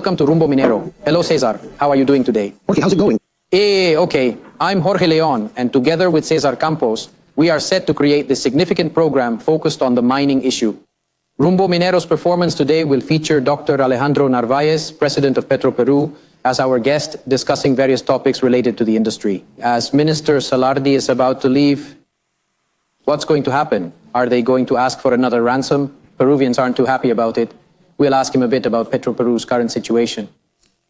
welcome to Rumbo Minero. Hello, Cesar. How are you doing today? Okay, how's it going? Okay. I'm Jorge Leon, and together with Cesar Campos, we are set to create this significant program focused on the mining issue. Rumbo Minero's performance today will feature Dr. Alejandro Narváez, President of Petroperú, as our guest, discussing various topics related to the industry. As Minister Salardi is about to leave, what's going to happen? Are they going to ask for another ransom? Peruvians aren't too happy about it. We'll ask him a bit about Petroperú's current situation.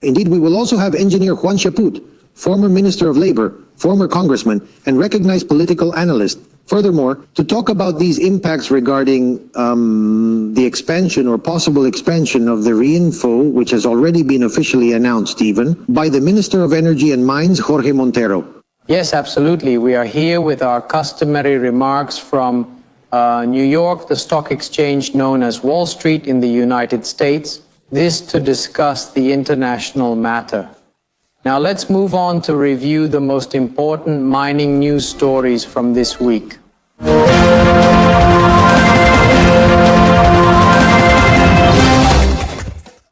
Indeed, we will also have engineer Juan Sheput, former Minister of Labor, former congressman, and recognized political analyst. Furthermore, to talk about these impacts regarding the expansion or possible expansion of the Reinfo, which has already been officially announced even, by the Minister of Energy and Mines, Jorge Montero. Yes, absolutely. We are here with our customary remarks from New York, the stock exchange known as Wall Street in the United States, this to discuss the international matter. Now let's move on to review the most important mining news stories from this week.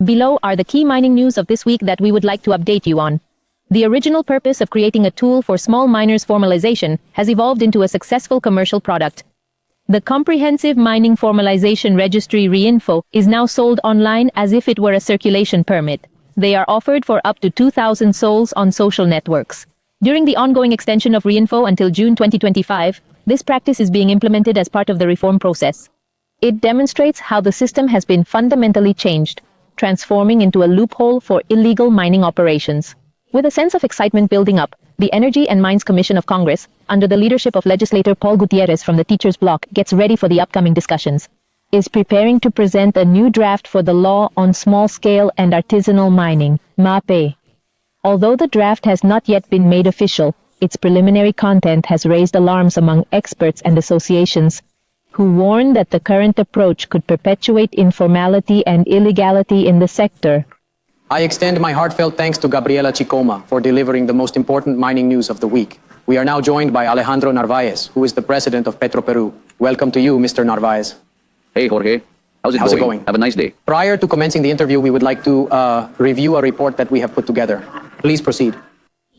Below are the key mining news of this week that we would like to update you on. The original purpose of creating a tool for small miners' formalization has evolved into a successful commercial product. The comprehensive mining formalization registry Reinfo is now sold online as if it were a circulation permit. They are offered for up to 2,000 sols on social networks. During the ongoing extension of Reinfo until June 2025, this practice is being implemented as part of the reform process. It demonstrates how the system has been fundamentally changed, transforming into a loophole for illegal mining operations. With a sense of excitement building up, the Energy and Mines Commission of Congress, under the leadership of legislator Paul Gutierrez from the Teachers Bloc, gets ready for the upcoming discussions. Is preparing to present a new draft for the law on small-scale and artisanal mining, MAPE. Although the draft has not yet been made official, its preliminary content has raised alarms among experts and associations, who warn that the current approach could perpetuate informality and illegality in the sector. I extend my heartfelt thanks to Gabriela Chicoma for delivering the most important mining news of the week. We are now joined by Alejandro Narváez, who is the President of Petroperú. Welcome to you, Mr. Narváez. Hey, Jorge. How's it going? Have a nice day. Prior to commencing the interview, we would like to review a report that we have put together. Please proceed.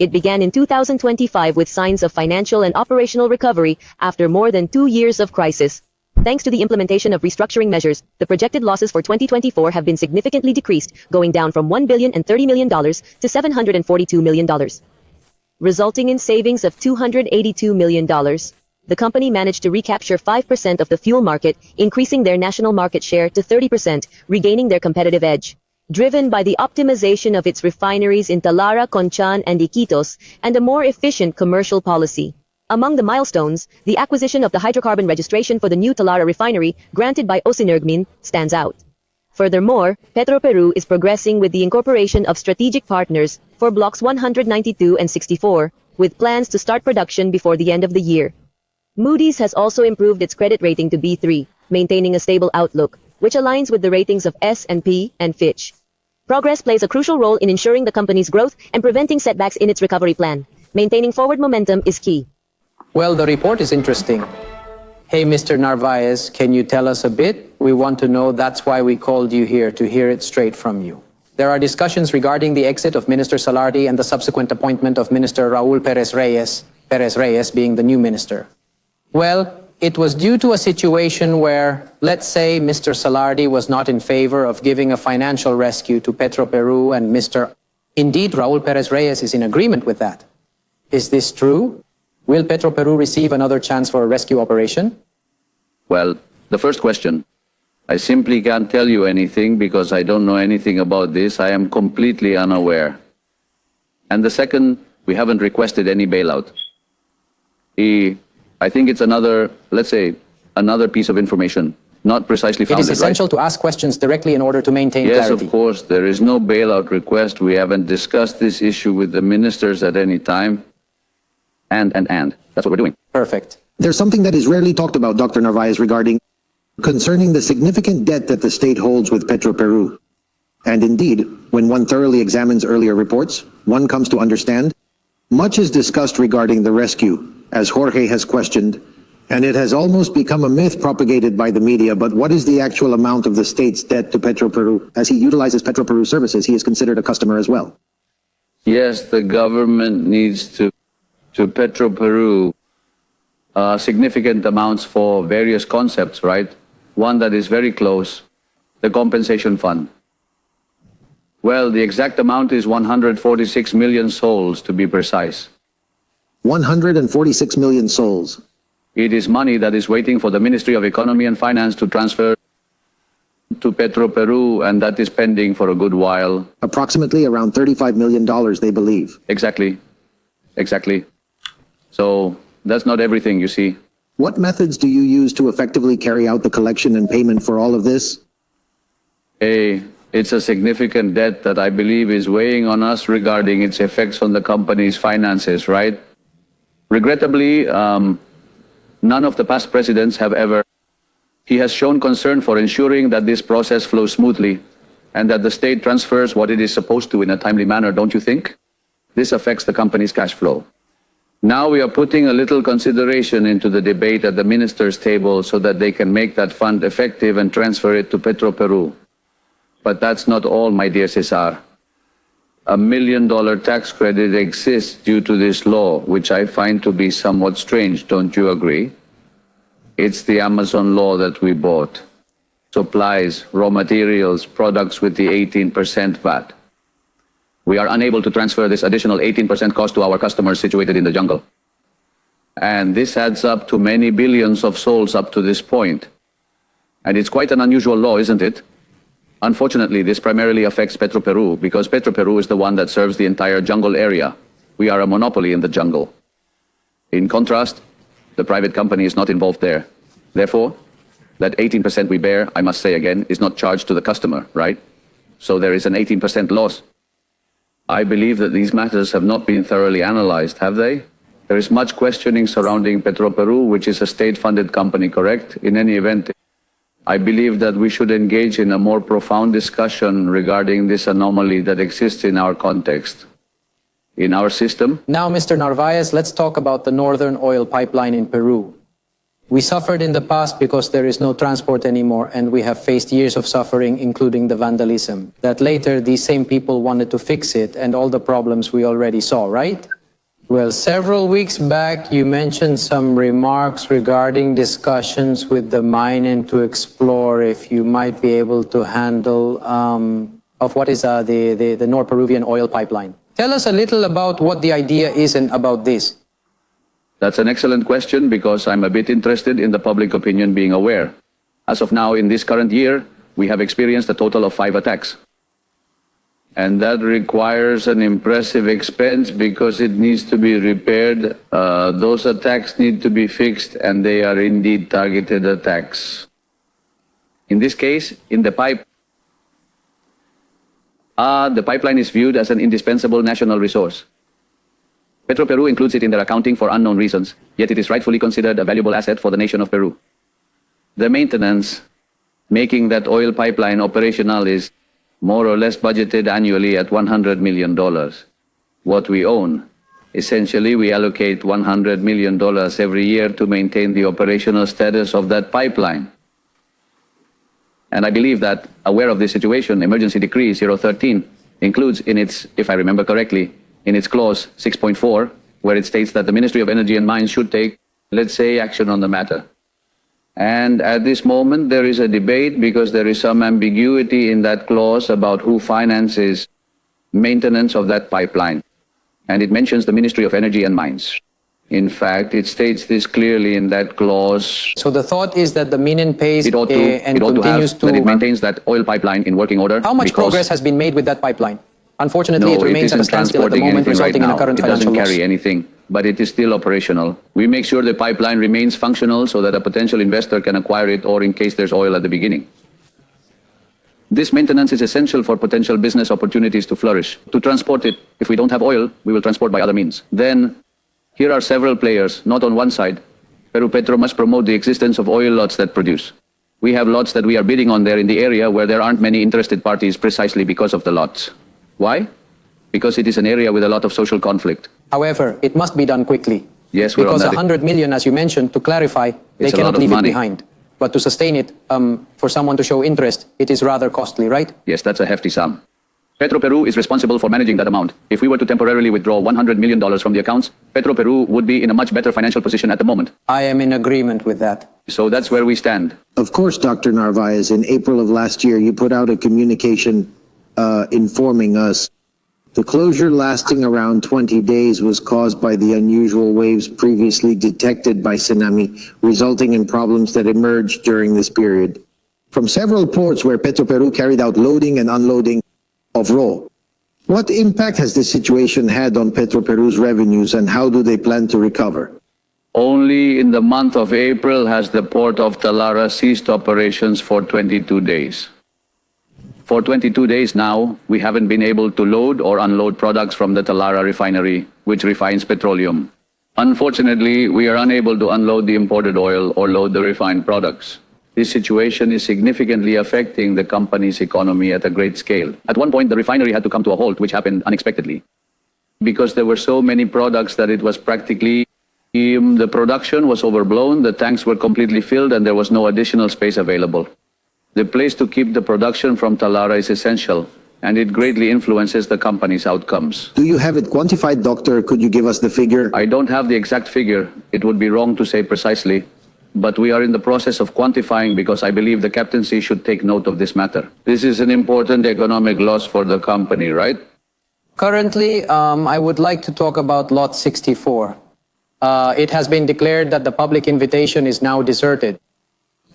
It began in 2025 with signs of financial and operational recovery after more than 2 years of crisis. Thanks to the implementation of restructuring measures, the projected losses for 2024 have been significantly decreased, going down from $1,030 million to $742 million, resulting in savings of $282 million. The company managed to recapture 5% of the fuel market, increasing their national market share to 30%, regaining their competitive edge. Driven by the optimization of its refineries in Talara, Conchan, and Iquitos, and a more efficient commercial policy. Among the milestones, the acquisition of the hydrocarbon registration for the new Talara refinery, granted by Osinergmin, stands out. Furthermore, Petroperú is progressing with the incorporation of strategic partners for blocks 192 and 64, with plans to start production before the end of the year. Moody's has also improved its credit rating to B3, maintaining a stable outlook, which aligns with the ratings of S&P and Fitch. Progress plays a crucial role in ensuring the company's growth and preventing setbacks in its recovery plan. Maintaining forward momentum is key. Well, the report is interesting. Hey, Mr. Narváez, can you tell us a bit? We want to know. That's why we called you here, to hear it straight from you. There are discussions regarding the exit of Minister Salardi and the subsequent appointment of Minister Raúl Pérez Reyes being the new minister. Well, it was due to a situation where, let's say, Mr. Salardi was not in favor of giving a financial rescue to Petroperú, and Indeed, Raúl Pérez Reyes is in agreement with that. Is this true? Will Petroperú receive another chance for a rescue operation? Well, the first question. I simply can't tell you anything because I don't know anything about this. I am completely unaware. And the second, we haven't requested any bailout. I think it's another, let's say, another piece of information, not precisely founded, It is essential to ask questions directly in order to maintain clarity. Yes, of course, there is no bailout request. We haven't discussed this issue with the ministers at any time. And. That's what we're doing. Perfect. There's something that is rarely talked about, Dr. Narváez, concerning the significant debt that the state holds with Petroperú. And indeed, when one thoroughly examines earlier reports, one comes to understand much is discussed regarding the rescue, as Jorge has questioned, whether it will be possible to And it has almost become a myth propagated by the media, but what is the actual amount of the state's debt to Petroperu? As he utilizes Petroperu services, he is considered a customer as well. Yes, the government needs to Petroperu significant amounts for various concepts, right? One that is very close, the compensation fund. Well, the exact amount is 146 million sols, to be precise. 146 million souls. It is money that is waiting for the Ministry of Economy and Finance to transfer to Petroperu, and that is pending for a good while. Approximately around $35 million, they believe. Exactly. Exactly. So that's not everything, you see. What methods do you use to effectively carry out the collection and payment for all of this? It's a significant debt that I believe is weighing on us regarding its effects on the company's finances, right? Regrettably, none of the past presidents have ever. He has shown concern for ensuring that this process flows smoothly and that the state transfers what it is supposed to in a timely manner, don't you think? This affects the company's cash flow. Now we are putting a little consideration into the debate at the ministers' table so that they can make that fund effective and transfer it to Petroperu. But that's not all, my dear Cesar. $1 million tax credit exists due to this law, which I find to be somewhat strange, don't you agree? It's the Amazon law that we bought. Supplies, raw materials, products with the 18% VAT. We are unable to transfer this additional 18% cost to our customers situated in the jungle. And this adds up to many billions of souls up to this point. And it's quite an unusual law, isn't it? Unfortunately, this primarily affects Petroperu because Petroperu is the one that serves the entire jungle area. We are a monopoly in the jungle. In contrast, the private company is not involved there. Therefore, that 18% we bear, I must say again, is not charged to the customer, right? So there is an 18% loss. I believe that these matters have not been thoroughly analyzed, have they? There is much questioning surrounding Petroperu, which is a state-funded company, correct? In any event, I believe that we should engage in a more profound discussion regarding this anomaly that exists in our context, in our system. Now, Mr. Narváez, let's talk about the northern oil pipeline in Peru. We suffered in the past because there is no transport anymore, and we have faced years of suffering, including the vandalism. That later, these same people wanted to fix it, and all the problems we already saw, right? Well, several weeks back, you mentioned some remarks regarding discussions with the mine and to explore if you might be able to handle of what is the Norperuvian oil pipeline. Tell us a little about what the idea is and about this. That's an excellent question because I'm a bit interested in the public opinion being aware. As of now, in this current year, we have experienced a total of 5 attacks. And that requires an impressive expense because it needs to be repaired. Those attacks need to be fixed, and they are indeed targeted attacks. In this case, in the pipeline is viewed as an indispensable national resource. Petroperu includes it in their accounting for unknown reasons, yet it is rightfully considered a valuable asset for the nation of Peru. The maintenance, making that oil pipeline operational, is more or less budgeted annually at $100 million. What we own, essentially we allocate $100 million every year to maintain the operational status of that pipeline. And I believe that, aware of this situation, Emergency Decree 013 includes in its, if I remember correctly, in its clause 6.4, where it states that the Ministry of Energy and Mines should take, let's say, action on the matter. And at this moment, there is a debate because there is some ambiguity in that clause about who finances maintenance of that pipeline. And it mentions the Ministry of Energy and Mines. In fact, it states this clearly in that clause. So the thought is that the Minen pays and continues to... That it maintains that oil pipeline in working order. How much progress has been made with that pipeline? Unfortunately, it remains at a standstill at the moment, resulting in a current financial loss. It doesn't carry anything, but it is still operational. We make sure the pipeline remains functional so that a potential investor can acquire it, or in case there's oil at the beginning. This maintenance is essential for potential business opportunities to flourish. To transport it, if we don't have oil, we will transport by other means. Then, here are several players, not on one side. Petro must promote the existence of oil lots that produce. We have lots that we are bidding on there in the area where there aren't many interested parties precisely because of the lots. Why? Because it is an area with a lot of social conflict. However, it must be done quickly. Yes, we're on Because that. 100 million, as you mentioned, to clarify, they It's a lot cannot of leave it money. behind. But to sustain it, for someone to show interest, it is rather costly, right? Yes, that's a hefty sum. Petroperu is responsible for managing that amount. If we were to temporarily withdraw $100 million from the accounts, Petroperu would be in a much better financial position at the moment. I am in agreement with that. So that's where we stand. Of course, Dr. Narvaez, in April of last year, you put out a communication informing us the closure lasting around 20 days was caused by the unusual waves previously detected by tsunami, resulting in problems that emerged during this period. From several ports where Petroperu carried out loading and unloading of raw. What impact has this situation had on Petroperu's revenues and how do they plan to recover? Only in the month of April has the port of Talara ceased operations for 22 days. For 22 days now, we haven't been able to load or unload products from the Talara refinery, which refines petroleum. Unfortunately, we are unable to unload the imported oil or load the refined products. This situation is significantly affecting the company's economy at a great scale. At one point, the refinery had to come to a halt, which happened unexpectedly. Because there were so many products that it was practically, the production was overblown, the tanks were completely filled, and there was no additional space available. The place to keep the production from Talara is essential, and it greatly influences the company's outcomes. Do you have it quantified, Doctor? Could you give us the figure? I don't have the exact figure. It would be wrong to say precisely. But we are in the process of quantifying because I believe the captaincy should take note of this matter. This is an important economic loss for the company, right? Currently, I would like to talk about Lot 64. It has been declared that the public invitation is now deserted.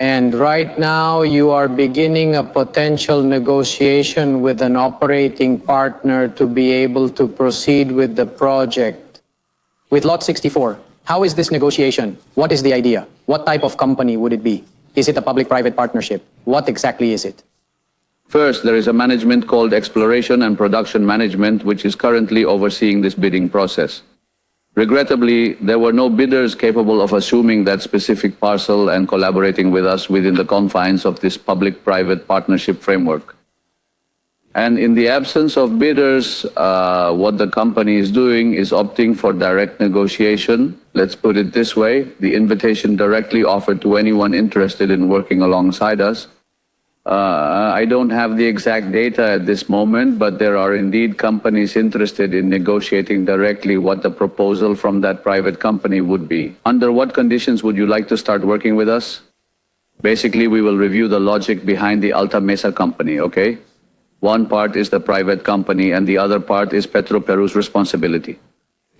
And right now, you are beginning a potential negotiation with an operating partner to be able to proceed with the project. With Lot 64, how is this negotiation? What is the idea? What type of company would it be? Is it a public-private partnership? What exactly is it? First, there is a management called Exploration and Production Management, which is currently overseeing this bidding process. Regrettably, there were no bidders capable of assuming that specific parcel and collaborating with us within the confines of this public-private partnership framework. And in the absence of bidders, what the company is doing is opting for direct negotiation. Let's put it this way, the invitation directly offered to anyone interested in working alongside us. I don't have the exact data at this moment, but there are indeed companies interested in negotiating directly what the proposal from that private company would be. Under what conditions would you like to start working with us? Basically, we will review the logic behind the Alta Mesa company, okay? One part is the private company and the other part is Petroperu's responsibility.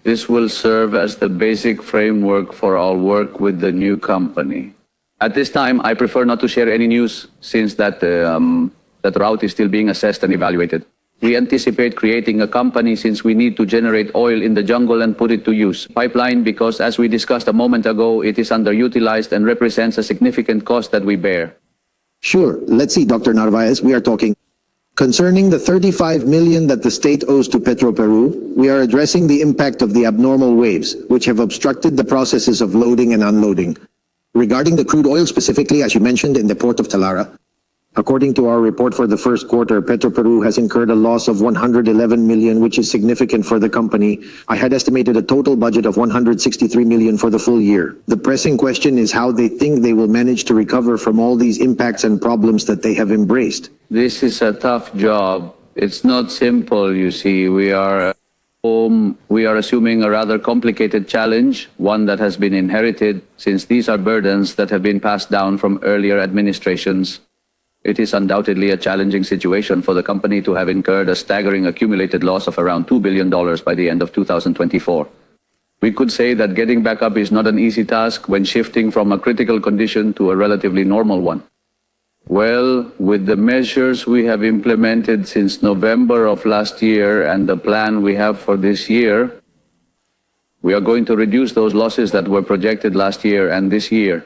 This will serve as the basic framework for our work with the new company. At this time, I prefer not to share any news since that route is still being assessed and evaluated. We anticipate creating a company since we need to generate oil in the jungle and put it to use. Pipeline because, as we discussed a moment ago, it is underutilized and represents a significant cost that we bear. Sure. Let's see, Dr. Narvaez, we are talking. Concerning the 35 million that the state owes to Petroperu, we are addressing the impact of the abnormal waves, which have obstructed the processes of loading and unloading. Regarding the crude oil specifically, as you mentioned, in the port of Talara, according to our report for the first quarter, Petroperu has incurred a loss of 111 million, which is significant for the company. I had estimated a total budget of 163 million for the full year. The pressing question is how they think they will manage to recover from all these impacts and problems that they have embraced. This is a tough job. It's not simple, you see. We are assuming a rather complicated challenge, one that has been inherited, since these are burdens that have been passed down from earlier administrations. It is undoubtedly a challenging situation for the company to have incurred a staggering accumulated loss of around $2 billion by the end of 2024. We could say that getting back up is not an easy task when shifting from a critical condition to a relatively normal one. Well, with the measures we have implemented since November of last year and the plan we have for this year, we are going to reduce those losses that were projected last year and this year.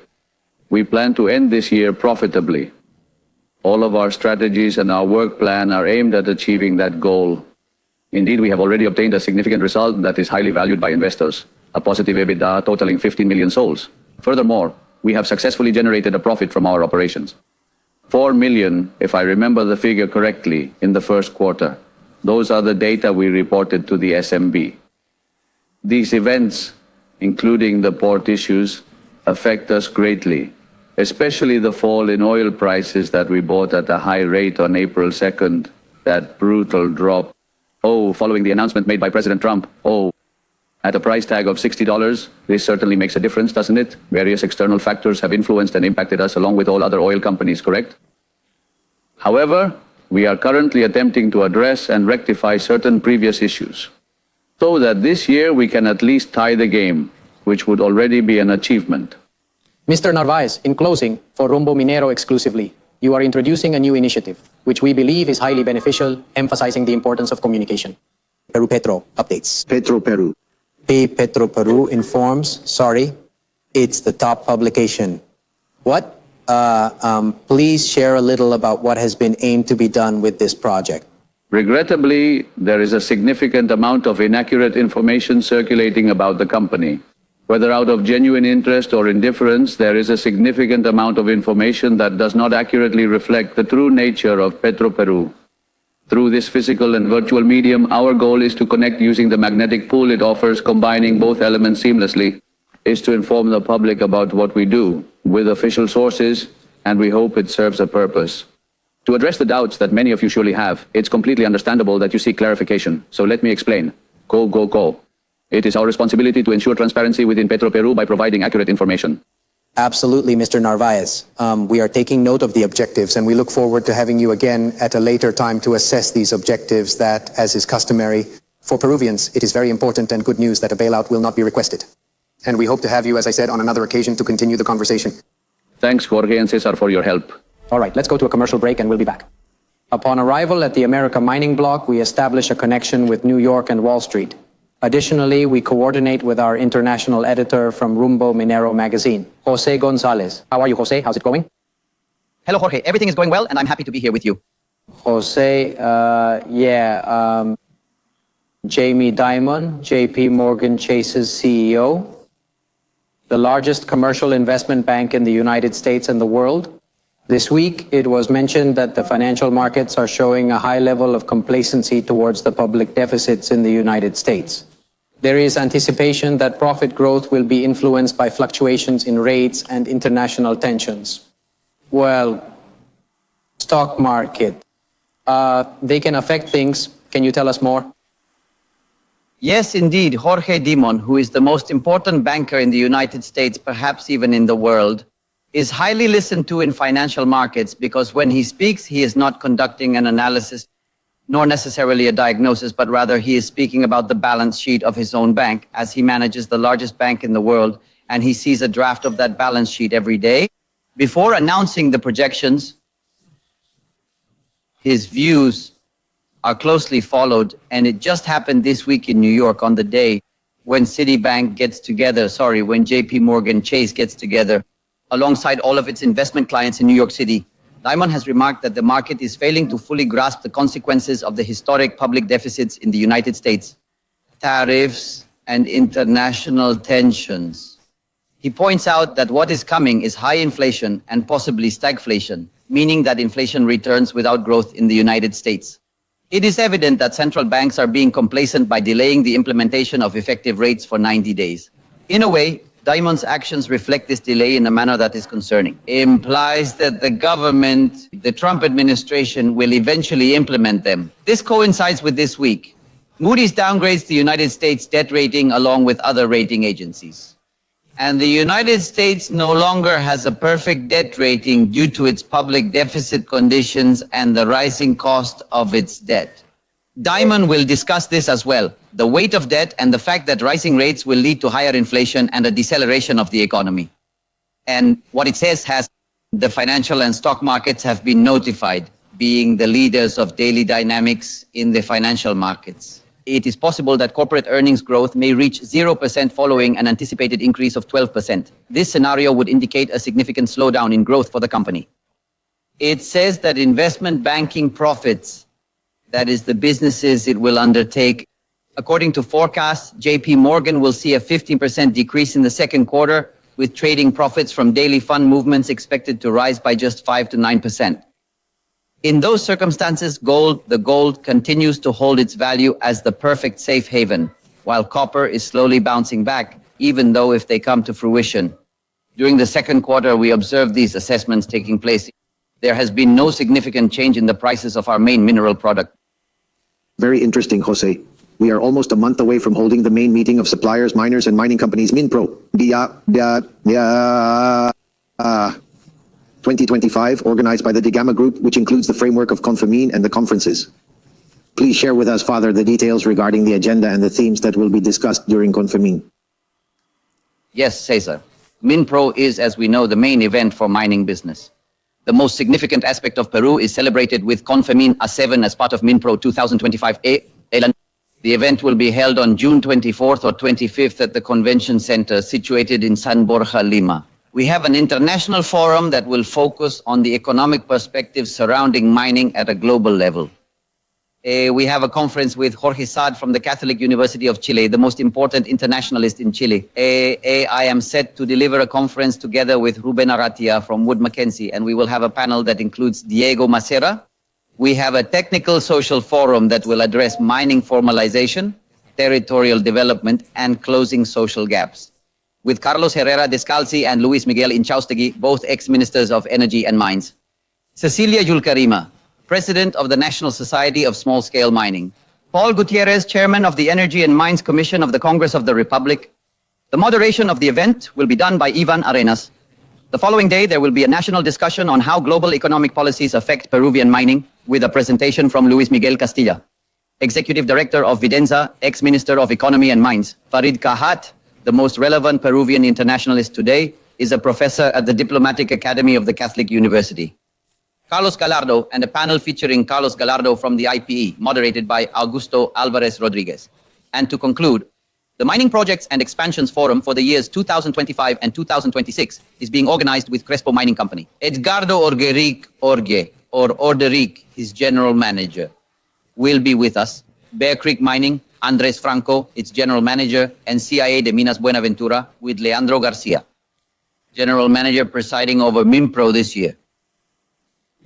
We plan to end this year profitably. All of our strategies and our work plan are aimed at achieving that goal. Indeed, we have already obtained a significant result that is highly valued by investors, a positive EBITDA totaling 15 million sols. Furthermore, we have successfully generated a profit from our operations. 4 million, if I remember the figure correctly, in the first quarter. Those are the data we reported to the SMB. These events including the port issues, affect us greatly, especially the fall in oil prices that we bought at a high rate on April 2nd, that brutal drop. Oh, following the announcement made by President Trump. Oh, at a price tag of $60, this certainly makes a difference, doesn't it? Various external factors have influenced and impacted us along with all other oil companies, correct? However, we are currently attempting to address and rectify certain previous issues, so that this year we can at least tie the game, which would already be an achievement. Mr. Narváez, in closing, for Rumbo Minero exclusively, you are introducing a new initiative, which we believe is highly beneficial, emphasizing the importance of communication. Petro updates. Petroperu. Petroperu informs, it's the top publication. What? Please share a little about what has been aimed to be done with this project. Regrettably, there is a significant amount of inaccurate information circulating about the company. Whether out of genuine interest or indifference, there is a significant amount of information that does not accurately reflect the true nature of Petroperu. Through this physical and virtual medium, our goal is to connect using the magnetic pool it offers, combining both elements seamlessly, is to inform the public about what we do with official sources, and we hope it serves a purpose. To address the doubts that many of you surely have, it's completely understandable that you seek clarification. So let me explain. Go. It is our responsibility to ensure transparency within Petroperu by providing accurate information. Absolutely, Mr. Narváez. We are taking note of the objectives, and we look forward to having you again at a later time to assess these objectives that, as is customary, for Peruvians, it is very important and good news that a bailout will not be requested. And we hope to have you, as I said, on another occasion to continue the conversation. Thanks, Jorge and Cesar, for your help. All right, let's go to a commercial break and we'll be back. Upon arrival at the America Mining Block, we establish a connection with New York and Wall Street. Additionally, we coordinate with our international editor from Rumbo Minero magazine, José Gonzáles. How are you, José? How's it going? Hello, Jorge. Everything is going well, and I'm happy to be here with you. José, Jamie Dimon, JP Morgan Chase's CEO, the largest commercial investment bank in the United States and the world. This week, it was mentioned that the financial markets are showing a high level of complacency towards the public deficits in the United States. There is anticipation that profit growth will be influenced by fluctuations in rates and international tensions. Well, stock market, they can affect things. Can you tell us more? Yes, indeed. Jorge Dimon, who is the most important banker in the United States, perhaps even in the world, is highly listened to in financial markets because when he speaks, he is not conducting an analysis nor necessarily a diagnosis, but rather he is speaking about the balance sheet of his own bank as he manages the largest bank in the world, and he sees a draft of that balance sheet every day. Before announcing the projections, his views are closely followed, and it just happened this week in New York on the day when Citibank gets together, when JP Morgan Chase gets together alongside all of its investment clients in New York City. Dimon has remarked that the market is failing to fully grasp the consequences of the historic public deficits in the United States, tariffs, and international tensions. He points out that what is coming is high inflation and possibly stagflation, meaning that inflation returns without growth in the United States. It is evident that central banks are being complacent by delaying the implementation of effective rates for 90 days. In a way, Dimon's actions reflect this delay in a manner that is concerning. It implies that the government, the Trump administration, will eventually implement them. This coincides with this week. Moody's downgrades the United States debt rating along with other rating agencies. And the United States no longer has a perfect debt rating due to its public deficit conditions and the rising cost of its debt. Dimon will discuss this as well, the weight of debt and the fact that rising rates will lead to higher inflation and a deceleration of the economy. And what it says has the financial and stock markets have been notified, being the leaders of daily dynamics in the financial markets. It is possible that corporate earnings growth may reach 0% following an anticipated increase of 12%. This scenario would indicate a significant slowdown in growth for the company. It says that investment banking profits, that is the businesses it will undertake. According to forecasts, JP Morgan will see a 15% decrease in the second quarter, with trading profits from daily fund movements expected to rise by just 5 to 9%. In those circumstances, the gold continues to hold its value as the perfect safe haven, while copper is slowly bouncing back, even though if they come to fruition. During the second quarter, we observed these assessments taking place. There has been no significant change in the prices of our main mineral product. Very interesting, Jose. We are almost a month away from holding the main meeting of suppliers, miners, and mining companies, MinPro. 2025, organized by the Digama Group, which includes the framework of Confamin and the conferences. Please share with us, Father, the details regarding the agenda and the themes that will be discussed during Confamin. Yes, Cesar. MinPro is, as we know, the main event for mining business. The most significant aspect of Peru is celebrated with Confamin A7 as part of MinPro 2025. The event will be held on June 24th or 25th at the Convention Center situated in San Borja, Lima. We have an international forum that will focus on the economic perspectives surrounding mining at a global level. We have a conference with Jorge Saad from the Catholic University of Chile, the most important internationalist in Chile. I am set to deliver a conference together with Ruben Arratia from Wood Mackenzie, and we will have a panel that includes Diego Macera. We have a technical social forum that will address mining formalization, territorial development, and closing social gaps, with Carlos Herrera Descalzi and Luis Miguel Inchaustegui, both ex-ministers of Energy and Mines. Cecilia Yulkarima, President of the National Society of Small-Scale Mining. Paul Gutierrez, Chairman of the Energy and Mines Commission of the Congress of the Republic. The moderation of the event will be done by Ivan Arenas. The following day, there will be a national discussion on how global economic policies affect Peruvian mining, with a presentation from Luis Miguel Castilla, Executive Director of Videnza, ex-Minister of Economy and Mines. Farid Kahat, the most relevant Peruvian internationalist today, is a professor at the Diplomatic Academy of the Catholic University. Carlos Gallardo, and a panel featuring Carlos Gallardo from the IPE, moderated by Augusto Alvarez Rodriguez. And to conclude, the Mining Projects and Expansions Forum for the years 2025 and 2026 is being organized with Crespo Mining Company. Edgardo Orderic, his general manager, will be with us. Bear Creek Mining, Andres Franco, its general manager, and CIA de Minas Buenaventura with Leandro Garcia, general manager presiding over MinPro this year.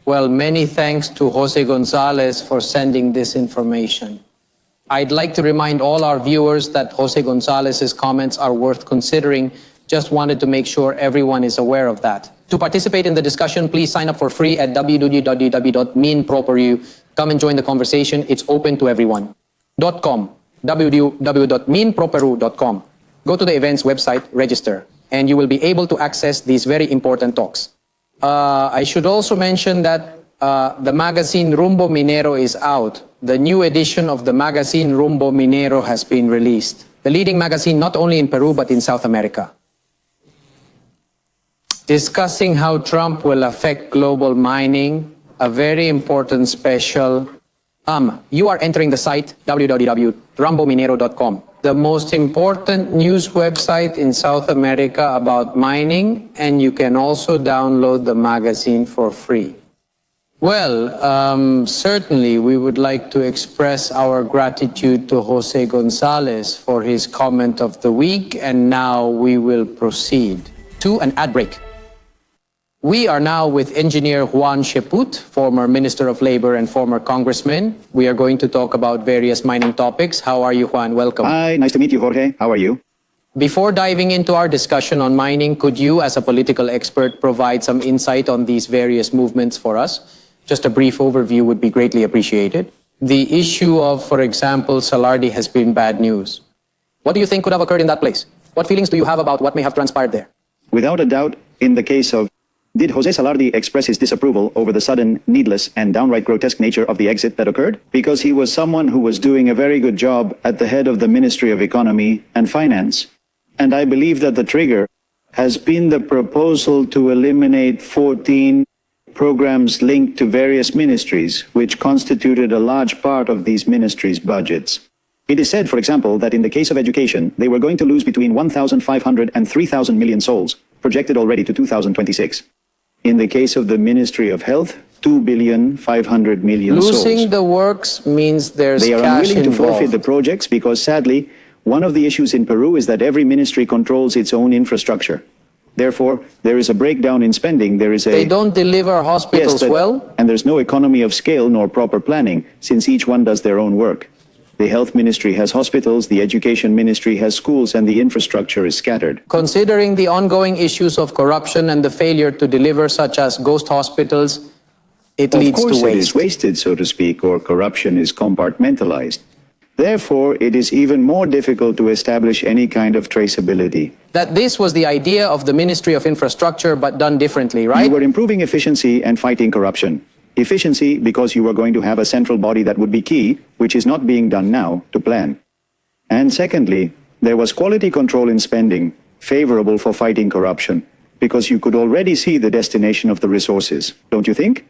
Well, many thanks to José Gonzáles for sending this information. I'd like to remind all our viewers that José González's comments are worth considering. Just wanted to make sure everyone is aware of that. To participate in the discussion, please sign up for free at www.minproperu. Come and join the conversation. It's open to everyone. www.minproperu.com. Go to the event's website, register, and you will be able to access these very important talks. I should also mention that the magazine Rumbo Minero is out. The new edition of the magazine Rumbo Minero has been released. The leading magazine not only in Peru but in South America. Discussing how Trump will affect global mining, a very important special. You are entering the site www.rumbominero.com, the most important news website in South America about mining, and you can also download the magazine for free. Well, certainly we would like to express our gratitude to José Gonzáles for his comment of the week, and now we will proceed to an ad break. We are now with engineer Juan Sheput, former Minister of Labor and former congressman. We are going to talk about various mining topics. How are you, Juan? Welcome. Hi, nice to meet you, Jorge. How are you? Before diving into our discussion on mining, could you, as a political expert, provide some insight on these various movements for us? Just a brief overview would be greatly appreciated. The issue of, for example, Salardi has been bad news. What do you think could have occurred in that place? What feelings do you have about what may have transpired there? Without a doubt, in the case of, did José Salardi express his disapproval over the sudden, needless, and downright grotesque nature of the exit that occurred? Because he was someone who was doing a very good job at the head of the Ministry of Economy and Finance. And I believe that the trigger has been the proposal to eliminate 14 programs linked to various ministries, which constituted a large part of these ministries' budgets. It is said, for example, that in the case of education, they were going to lose between 1,500 and 3,000 million souls, projected already to 2026. In the case of the Ministry of Health, 2,500 million souls. Losing the works means there's They are cash unwilling to involved. forfeit the projects because, sadly, one of the issues in Peru is that every ministry controls its own infrastructure. Therefore, there is a breakdown in spending. They don't deliver hospitals well? And there's no economy of scale nor proper planning, since each one does their own work. The health ministry has hospitals, the education ministry has schools, and the infrastructure is scattered. Considering the ongoing issues of corruption and the failure to deliver, such as ghost hospitals, it Of leads course to it is waste. wasted, so to speak, or corruption is compartmentalized. Therefore, it is even more difficult to establish any kind of traceability. That this was the idea of the Ministry of Infrastructure, but done differently, right? You were improving efficiency and fighting corruption. Efficiency because you were going to have a central body that would be key, which is not being done now to plan. And secondly, there was quality control in spending, favorable for fighting corruption, because you could already see the destination of the resources, don't you think?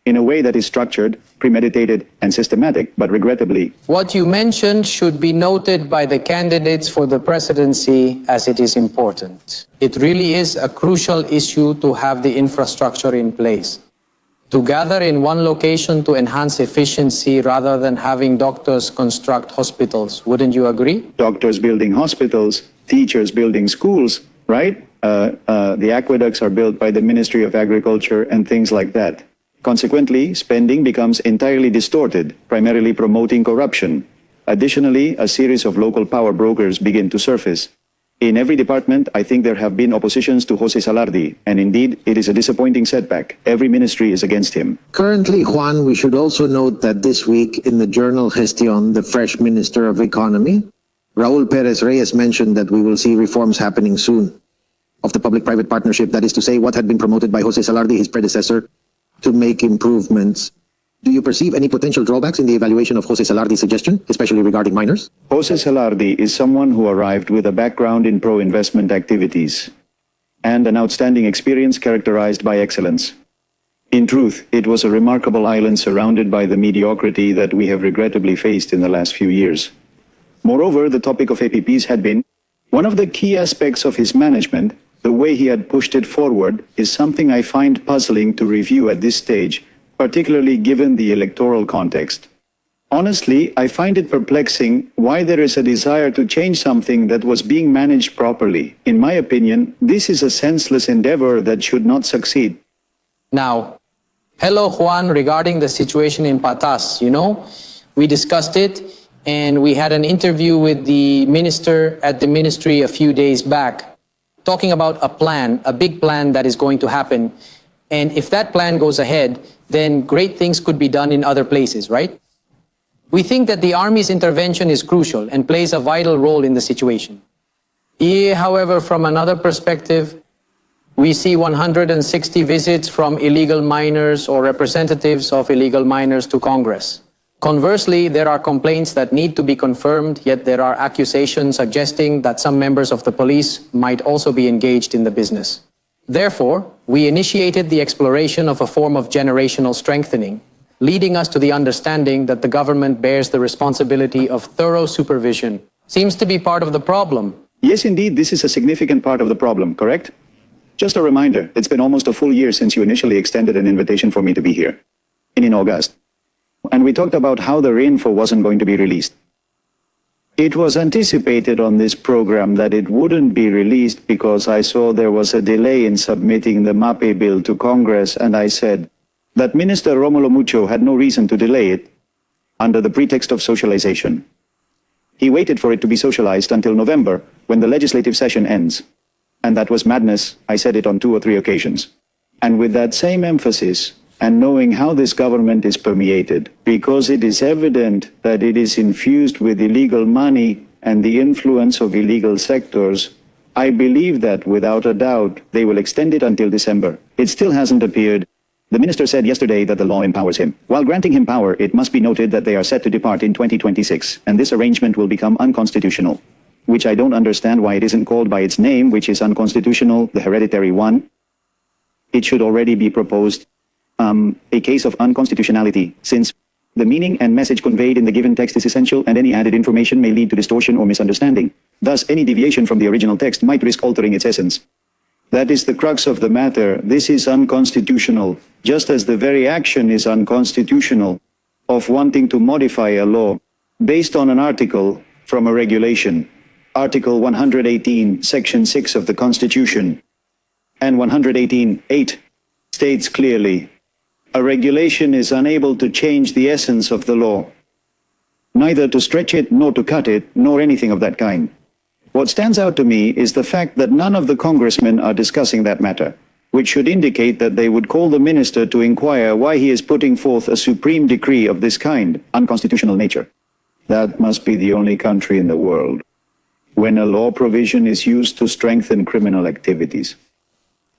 In a way that is structured, premeditated, and systematic, but regrettably, What you mentioned should be noted by the candidates for the presidency as it is important. It really is a crucial issue to have the infrastructure in place. To gather in one location to enhance efficiency rather than having doctors construct hospitals. Wouldn't you agree? doctors building hospitals, teachers building schools, right? The aqueducts are built by the Ministry of Agriculture and things like that. Consequently, spending becomes entirely distorted, primarily promoting corruption. Additionally, a series of local power brokers begin to surface. In every department, I think there have been oppositions to José Salardi, and indeed, it is a disappointing setback. Every ministry is against him. Currently, Juan, we should also note that this week in the journal Gestion, the fresh Minister of Economy, Raul Perez Reyes mentioned that we will see reforms happening soon of the public-private partnership, that is to say, what had been promoted by José Salardi, his predecessor, to make improvements. Do you perceive any potential drawbacks in the evaluation of José Salardi's suggestion, especially regarding minors? José Salardi is someone who arrived with a background in pro-investment activities and an outstanding experience characterized by excellence. In truth, it was a remarkable island surrounded by the mediocrity that we have regrettably faced in the last few years. Moreover, the topic of APPs had been one of the key aspects of his management. The way he had pushed it forward is something I find puzzling to review at this stage, particularly given the electoral context. Honestly, I find it perplexing why there is a desire to change something that was being managed properly. In my opinion, this is a senseless endeavor that should not succeed. Now, hello Juan, regarding the situation in Patas, we discussed it and we had an interview with the minister at the ministry a few days back, talking about a plan, a big plan that is going to happen. And if that plan goes ahead, then great things could be done in other places, right? We think that the Army's intervention is crucial and plays a vital role in the situation. However, from another perspective, we see 160 visits from illegal miners or representatives of illegal miners to Congress. Conversely, there are complaints that need to be confirmed, yet there are accusations suggesting that some members of the police might also be engaged in the business. Therefore, we initiated the exploration of a form of generational strengthening, leading us to the understanding that the government bears the responsibility of thorough supervision. Seems to be part of the problem. Yes, indeed, this is a significant part of the problem, correct? Just a reminder, it's been almost a full year since you initially extended an invitation for me to be here, in August. And we talked about how the Reinfo wasn't going to be released. It was anticipated on this program that it wouldn't be released because I saw there was a delay in submitting the MAPE bill to Congress, and I said that Minister Romulo Mucho had no reason to delay it under the pretext of socialization. He waited for it to be socialized until November, when the legislative session ends. And that was madness. I said it on 2 or 3 occasions. And with that same emphasis, and knowing how this government is permeated, because it is evident that it is infused with illegal money and the influence of illegal sectors, I believe that without a doubt they will extend it until December. It still hasn't appeared. The minister said yesterday that the law empowers him. While granting him power, it must be noted that they are set to depart in 2026, and this arrangement will become unconstitutional, which I don't understand why it isn't called by its name, which is unconstitutional, the hereditary one. It should already be proposed a case of unconstitutionality, since the meaning and message conveyed in the given text is essential and any added information may lead to distortion or misunderstanding. Thus, any deviation from the original text might risk altering its essence. That is the crux of the matter. This is unconstitutional, just as the very action is unconstitutional of wanting to modify a law based on an article from a regulation. Article 118, Section 6 of the Constitution, and 118.8 states clearly, a regulation is unable to change the essence of the law. neither to stretch it, nor to cut it, nor anything of that kind. What stands out to me is the fact that none of the congressmen are discussing that matter, which should indicate that they would call the minister to inquire why he is putting forth a supreme decree of this kind, unconstitutional nature. That must be the only country in the world when a law provision is used to strengthen criminal activities.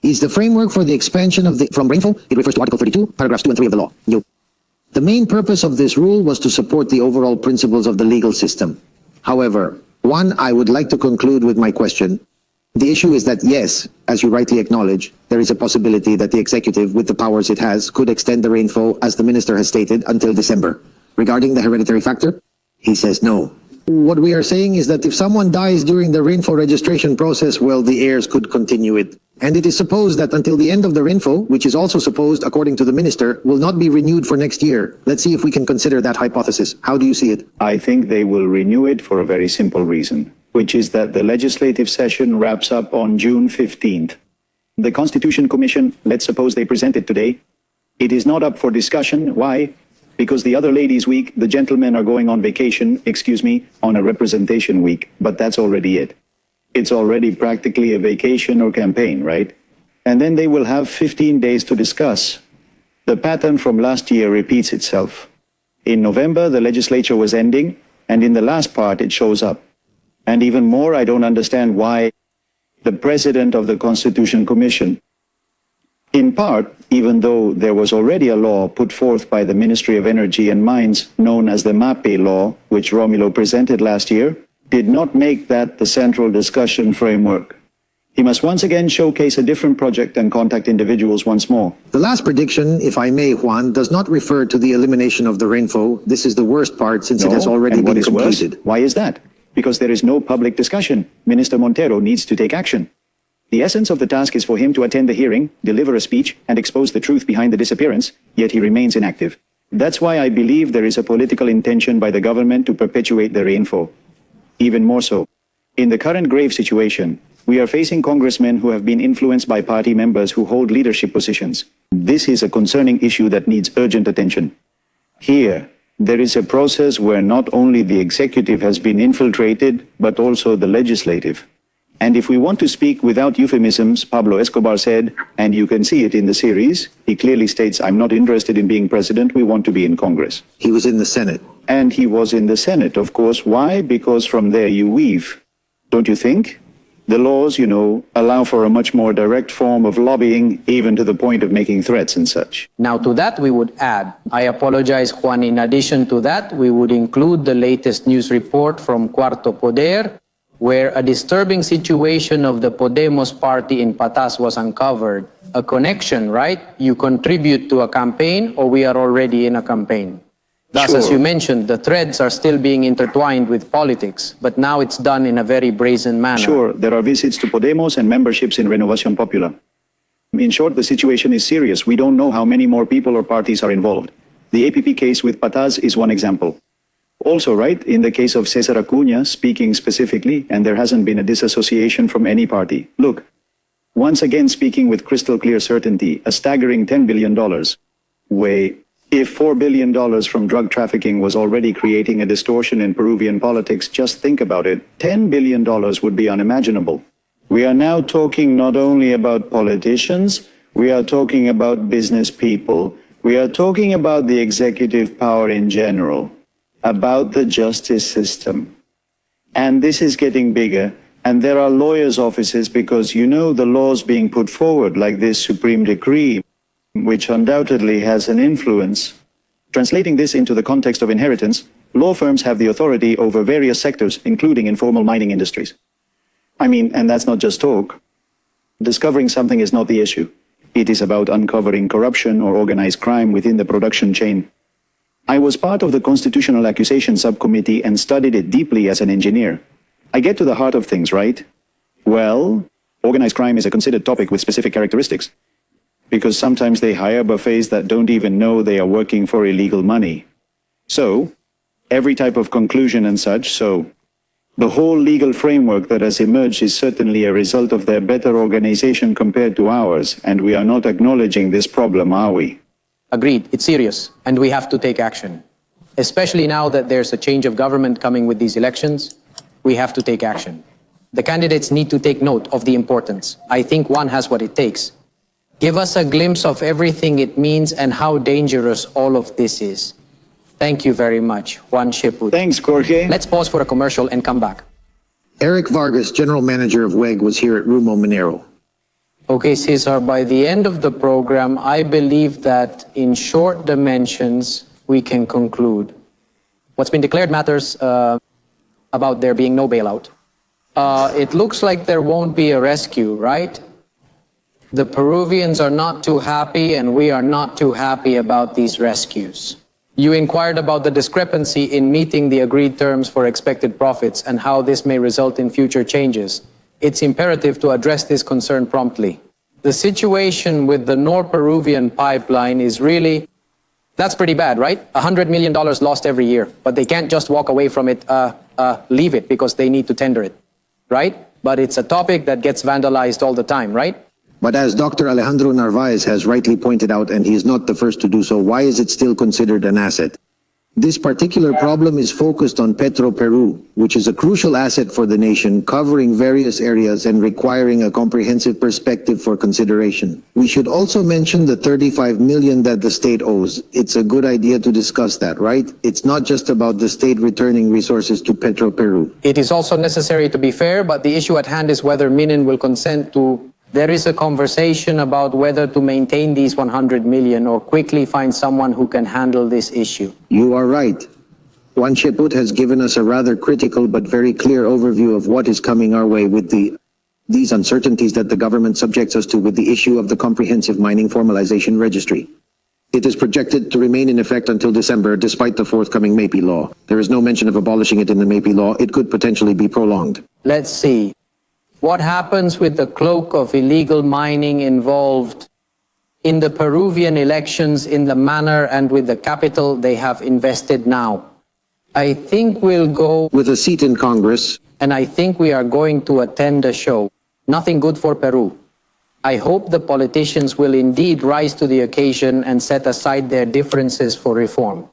Is the framework for the expansion of from Reinfo. It refers to Article 32, paragraphs 2 and 3 of the law. The main purpose of this rule was to support the overall principles of the legal system. However, one, I would like to conclude with my question. The issue is that yes, as you rightly acknowledge, there is a possibility that the executive, with the powers it has, could extend the Reinfo, as the minister has stated, until December. Regarding the hereditary factor, he says no. What we are saying is that if someone dies during the Reinfo registration process, well, the heirs could continue it. And it is supposed that until the end of the Reinfo, which is also supposed, according to the minister, will not be renewed for next year. Let's see if we can consider that hypothesis. How do you see it? I think they will renew it for a very simple reason, which is that the legislative session wraps up on June 15th. The Constitution Commission, let's suppose they present it today. It is not up for discussion. Why? Because the other ladies' week, the gentlemen are going on vacation, on a representation week, but that's already it. It's already practically a vacation or campaign, right? And then they will have 15 days to discuss. The pattern from last year repeats itself. In November, the legislature was ending, and in the last part, it shows up. And even more, I don't understand why the president of the Constitution Commission, in part, even though there was already a law put forth by the Ministry of Energy and Mines known as the MAPE law, which Romulo presented last year, did not make that the central discussion framework. He must once again showcase a different project and contact individuals once more. The last prediction, if I may, Juan, does not refer to the elimination of the Reinfo. This is the worst part since it has already and what been is completed. Worse? Why is that? Because there is no public discussion. Minister Montero needs to take action. The essence of the task is for him to attend the hearing, deliver a speech, and expose the truth behind the disappearance, yet he remains inactive. That's why I believe there is a political intention by the government to perpetuate the Reinfo. Even more so, in the current grave situation, we are facing congressmen who have been influenced by party members who hold leadership positions. This is a concerning issue that needs urgent attention. Here, there is a process where not only the executive has been infiltrated, but also the legislative. And if we want to speak without euphemisms, Pablo Escobar said, and you can see it in the series, he clearly states, I'm not interested in being president, we want to be in Congress. He was in the Senate. And he was in the Senate, of course. Why? Because from there you weave. Don't you think? The laws, allow for a much more direct form of lobbying, even to the point of making threats and such. Now to that we would add, I apologize, Juan, in addition to that, we would include the latest news report from Cuarto Poder, where a disturbing situation of the Podemos party in Patas was uncovered. A connection, right? You contribute to a campaign, or we are already in a campaign. Thus, as you mentioned, the threads are still being intertwined with politics, but now it's done in a very brazen manner. Sure, there are visits to Podemos and memberships in Renovación Popular. In short, the situation is serious. We don't know how many more people or parties are involved. The APP case with Patas is one example. Also, right, in the case of Cesar Acuña, speaking specifically, and there hasn't been a disassociation from any party. Look, once again speaking with crystal clear certainty, a staggering $10 billion. Wait, if $4 billion from drug trafficking was already creating a distortion in Peruvian politics, just think about it, $10 billion would be unimaginable. We are now talking not only about politicians, we are talking about business people, we are talking about the executive power in general, about the justice system. And this is getting bigger, and there are lawyers' offices because the laws being put forward, like this supreme decree, which undoubtedly has an influence. Translating this into the context of inheritance, law firms have the authority over various sectors, including informal mining industries. And that's not just talk. Discovering something is not the issue. It is about uncovering corruption or organized crime within the production chain. I was part of the Constitutional Accusation Subcommittee and studied it deeply as an engineer. I get to the heart of things, right? Well, organized crime is a considered topic with specific characteristics. Because sometimes they hire buffets that don't even know they are working for illegal money. So, every type of conclusion and such, the whole legal framework that has emerged is certainly a result of their better organization compared to ours, and we are not acknowledging this problem, are we? Agreed, it's serious, and we have to take action. Especially now that there's a change of government coming with these elections, we have to take action. The candidates need to take note of the importance. I think Juan has what it takes. Give us a glimpse of everything it means and how dangerous all of this is. Thank you very much, Juan Sheput. Thanks, Jorge. Let's pause for a commercial and come back. Eric Vargas, General Manager of WEG, was here at Rumbo Minero. Okay, Cesar, by the end of the program, I believe that in short dimensions, we can conclude. What's been declared matters about there being no bailout. It looks like there won't be a rescue, right? The Peruvians are not too happy, and we are not too happy about these rescues. You inquired about the discrepancy in meeting the agreed terms for expected profits and how this may result in future changes. It's imperative to address this concern promptly. The situation with the Norperuvian pipeline is really, that's pretty bad, right? $100 million lost every year, but they can't just walk away from it, leave it because they need to tender it, right? But it's a topic that gets vandalized all the time, right? But as Dr. Alejandro Narváez has rightly pointed out, and he is not the first to do so, why is it still considered an asset? This particular problem is focused on Petroperu, which is a crucial asset for the nation, covering various areas and requiring a comprehensive perspective for consideration. We should also mention the 35 million that the state owes. It's a good idea to discuss that, right? It's not just about the state returning resources to Petroperu. It is also necessary to be fair, but the issue at hand is whether Minin will consent to. There is a conversation about whether to maintain these 100 million or quickly find someone who can handle this issue. You are right. Juan Sheput has given us a rather critical but very clear overview of what is coming our way with these uncertainties that the government subjects us to with the issue of the comprehensive mining formalization registry. It is projected to remain in effect until December, despite the forthcoming MAPI law. There is no mention of abolishing it in the MAPI law. It could potentially be prolonged. Let's see. What happens with the cloak of illegal mining involved in the Peruvian elections in the manner and with the capital they have invested now? I think we'll go with a seat in Congress, and I think we are going to attend a show. Nothing good for Peru. I hope the politicians will indeed rise to the occasion and set aside their differences for reform.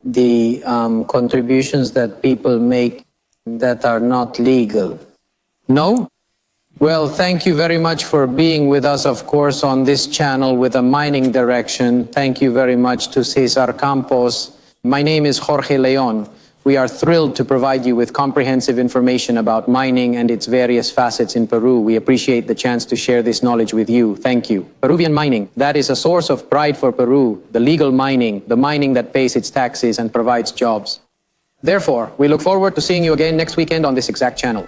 The contributions that people make that are not legal. No? Well, thank you very much for being with us, of course, on this channel with a mining direction. Thank you very much to Cesar Campos. My name is Jorge Leon. We are thrilled to provide you with comprehensive information about mining and its various facets in Peru. We appreciate the chance to share this knowledge with you. Thank you. Peruvian mining, that is a source of pride for Peru, the legal mining, the mining that pays its taxes and provides jobs. Therefore, we look forward to seeing you again next weekend on this exact channel.